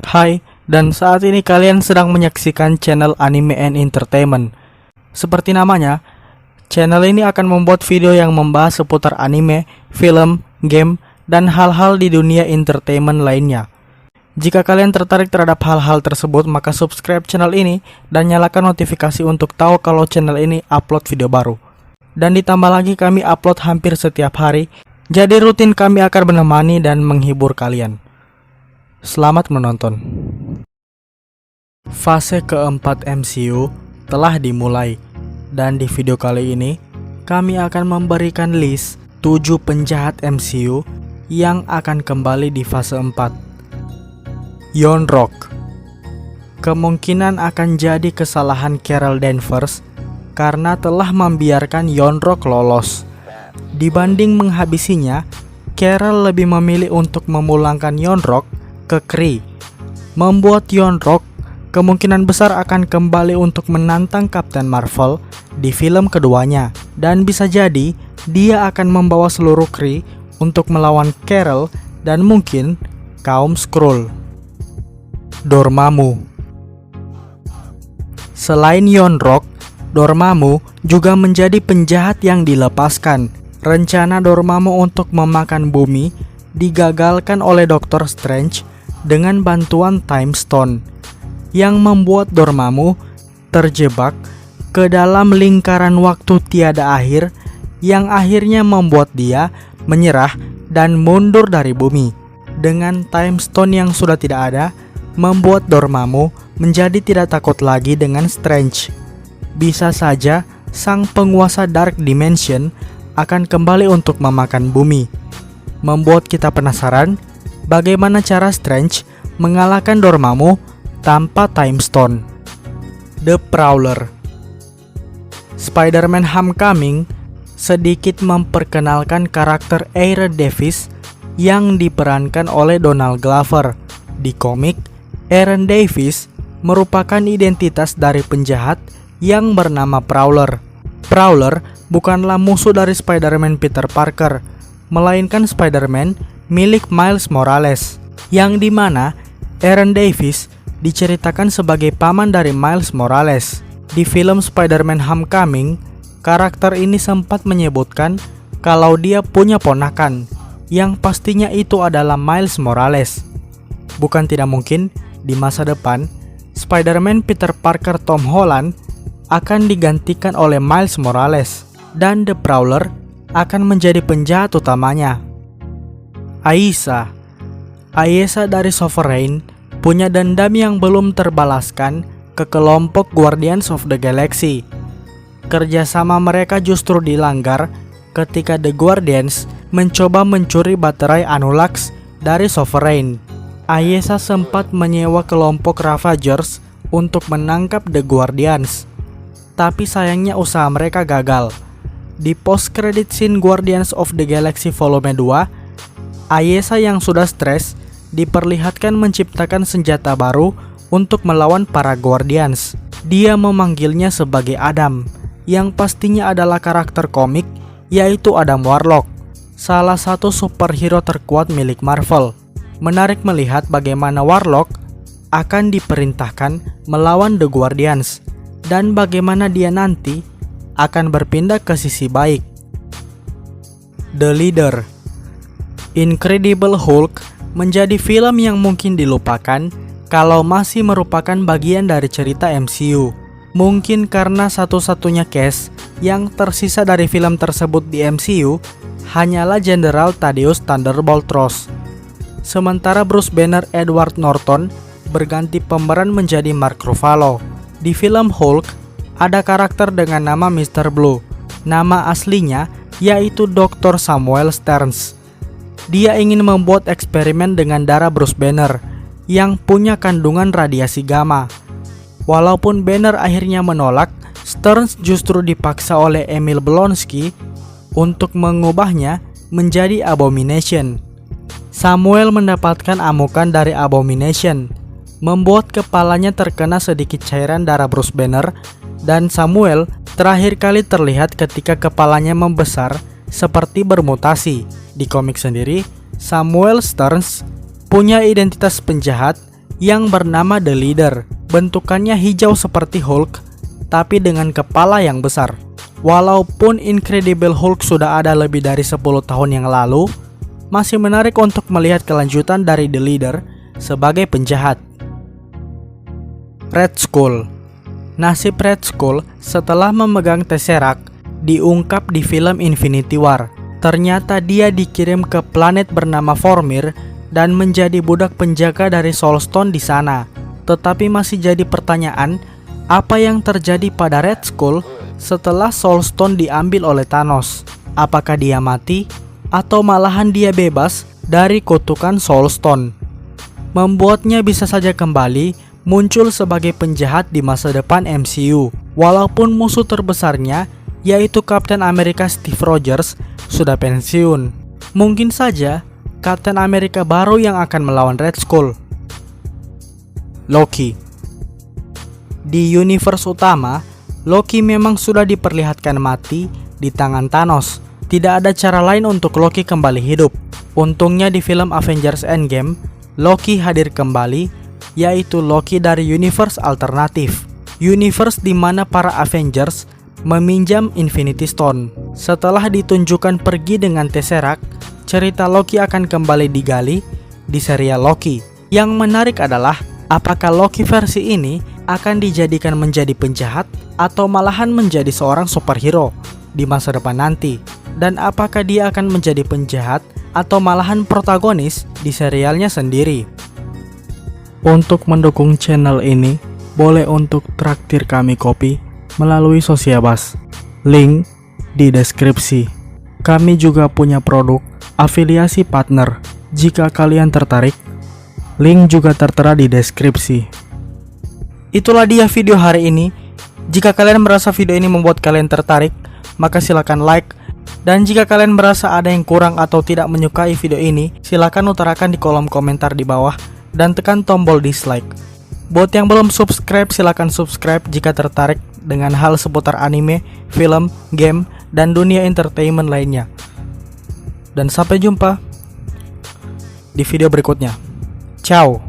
Hai, dan saat ini kalian sedang menyaksikan channel Anime and Entertainment. Seperti namanya, channel ini akan membuat video yang membahas seputar anime, film, game, dan hal-hal di dunia entertainment lainnya. Jika kalian tertarik terhadap hal-hal tersebut, maka subscribe channel ini dan nyalakan notifikasi untuk tahu kalau channel ini upload video baru. Dan ditambah lagi kami upload hampir setiap hari, jadi rutin kami akan menemani dan menghibur kalian. Selamat menonton. Fase keempat MCU telah dimulai, dan di video kali ini kami akan memberikan list 7 penjahat MCU yang akan kembali di fase 4. Yon-Rogg. Kemungkinan akan jadi kesalahan Carol Danvers karena telah membiarkan Yon-Rogg lolos. Dibanding menghabisinya, Carol lebih memilih untuk memulangkan Yon-Rogg ke Kree, membuat Yon-Rogg kemungkinan besar akan kembali untuk menantang Captain Marvel di film keduanya, dan bisa jadi dia akan membawa seluruh Kree untuk melawan Carol dan mungkin kaum Skrull. Dormammu. Selain Yon-Rogg, Dormammu juga menjadi penjahat yang dilepaskan. Rencana Dormammu untuk memakan bumi digagalkan oleh Doctor Strange dengan bantuan Time Stone, yang membuat Dormammu terjebak ke dalam lingkaran waktu tiada akhir yang akhirnya membuat dia menyerah dan mundur dari bumi. Dengan Time Stone yang sudah tidak ada, membuat Dormammu menjadi tidak takut lagi dengan Strange. Bisa saja sang penguasa Dark Dimension akan kembali untuk memakan bumi, membuat kita penasaran bagaimana cara Strange mengalahkan Dormammu tanpa Time Stone. The Prowler. Spider-Man Homecoming sedikit memperkenalkan karakter Aaron Davis yang diperankan oleh Donald Glover. Di komik, Aaron Davis merupakan identitas dari penjahat yang bernama Prowler. Prowler bukanlah musuh dari Spider-Man Peter Parker, melainkan Spider-Man milik Miles Morales, yang dimana Aaron Davis diceritakan sebagai paman dari Miles Morales. Di film Spider-Man Homecoming, karakter ini sempat menyebutkan kalau dia punya ponakan, yang pastinya itu adalah Miles Morales. Bukan tidak mungkin di masa depan, Spider-Man Peter Parker Tom Holland akan digantikan oleh Miles Morales, dan The Prowler akan menjadi penjahat utamanya. Aisha. Aisha dari Sovereign punya dendam yang belum terbalaskan ke kelompok Guardians of the Galaxy. Kerjasama mereka justru dilanggar ketika The Guardians mencoba mencuri baterai Anulax dari Sovereign. Aisha sempat menyewa kelompok Ravagers untuk menangkap The Guardians, tapi sayangnya usaha mereka gagal. Di post-credit scene Guardians of the Galaxy Volume 2, Aisha yang sudah stres diperlihatkan menciptakan senjata baru untuk melawan para Guardians. Dia memanggilnya sebagai Adam, yang pastinya adalah karakter komik, yaitu Adam Warlock, salah satu superhero terkuat milik Marvel. Menarik melihat bagaimana Warlock akan diperintahkan melawan The Guardians, dan bagaimana dia nanti akan berpindah ke sisi baik. The Leader. Incredible Hulk menjadi film yang mungkin dilupakan kalau masih merupakan bagian dari cerita MCU. Mungkin karena satu-satunya cast yang tersisa dari film tersebut di MCU hanyalah General Thaddeus Thunderbolt Ross. Sementara Bruce Banner Edward Norton berganti pemeran menjadi Mark Ruffalo. Di film Hulk, ada karakter dengan nama Mr. Blue. Nama aslinya yaitu Dr. Samuel Stearns. Dia ingin membuat eksperimen dengan darah Bruce Banner yang punya kandungan radiasi gamma. Walaupun Banner akhirnya menolak, Stearns justru dipaksa oleh Emil Blonsky untuk mengubahnya menjadi Abomination. Samuel mendapatkan amukan dari Abomination, membuat kepalanya terkena sedikit cairan darah Bruce Banner, dan Samuel terakhir kali terlihat ketika kepalanya membesar seperti bermutasi. Di komik sendiri, Samuel Stearns punya identitas penjahat yang bernama The Leader. Bentukannya hijau seperti Hulk, tapi dengan kepala yang besar. Walaupun Incredible Hulk sudah ada lebih dari 10 tahun yang lalu, masih menarik untuk melihat kelanjutan dari The Leader sebagai penjahat. Red Skull. Nasib Red Skull setelah memegang Tesseract diungkap di film Infinity War. Ternyata dia dikirim ke planet bernama Vormir dan menjadi budak penjaga dari Soul Stone di sana. Tetapi masih jadi pertanyaan, apa yang terjadi pada Red Skull setelah Soul Stone diambil oleh Thanos? Apakah dia mati atau malahan dia bebas dari kutukan Soul Stone? Membuatnya bisa saja kembali muncul sebagai penjahat di masa depan MCU. Walaupun musuh terbesarnya, yaitu Captain America Steve Rogers, sudah pensiun. Mungkin saja Captain America baru yang akan melawan Red Skull. Loki. Di universe utama, Loki memang sudah diperlihatkan mati di tangan Thanos. Tidak ada cara lain untuk Loki kembali hidup. Untungnya di film Avengers Endgame, Loki hadir kembali, yaitu Loki dari universe alternatif. Universe di mana para Avengers meminjam Infinity Stone. Setelah ditunjukkan pergi dengan Tesseract, cerita Loki akan kembali digali di serial Loki. Yang menarik adalah, apakah Loki versi ini akan dijadikan menjadi penjahat atau malahan menjadi seorang superhero di masa depan nanti? Dan apakah dia akan menjadi penjahat atau malahan protagonis di serialnya sendiri? Untuk mendukung channel ini, boleh untuk traktir kami kopi melalui Sosiabas. Link di deskripsi. Kami juga punya produk afiliasi partner. Jika kalian tertarik, link juga tertera di deskripsi. Itulah dia video hari ini. Jika kalian merasa video ini membuat kalian tertarik, maka silakan like. Dan jika kalian merasa ada yang kurang atau tidak menyukai video ini, silakan utarakan di kolom komentar di bawah dan tekan tombol dislike. Buat yang belum subscribe, silakan subscribe jika tertarik dengan hal seputar anime, film, game, dan dunia entertainment lainnya. Dan sampai jumpa di video berikutnya. Ciao.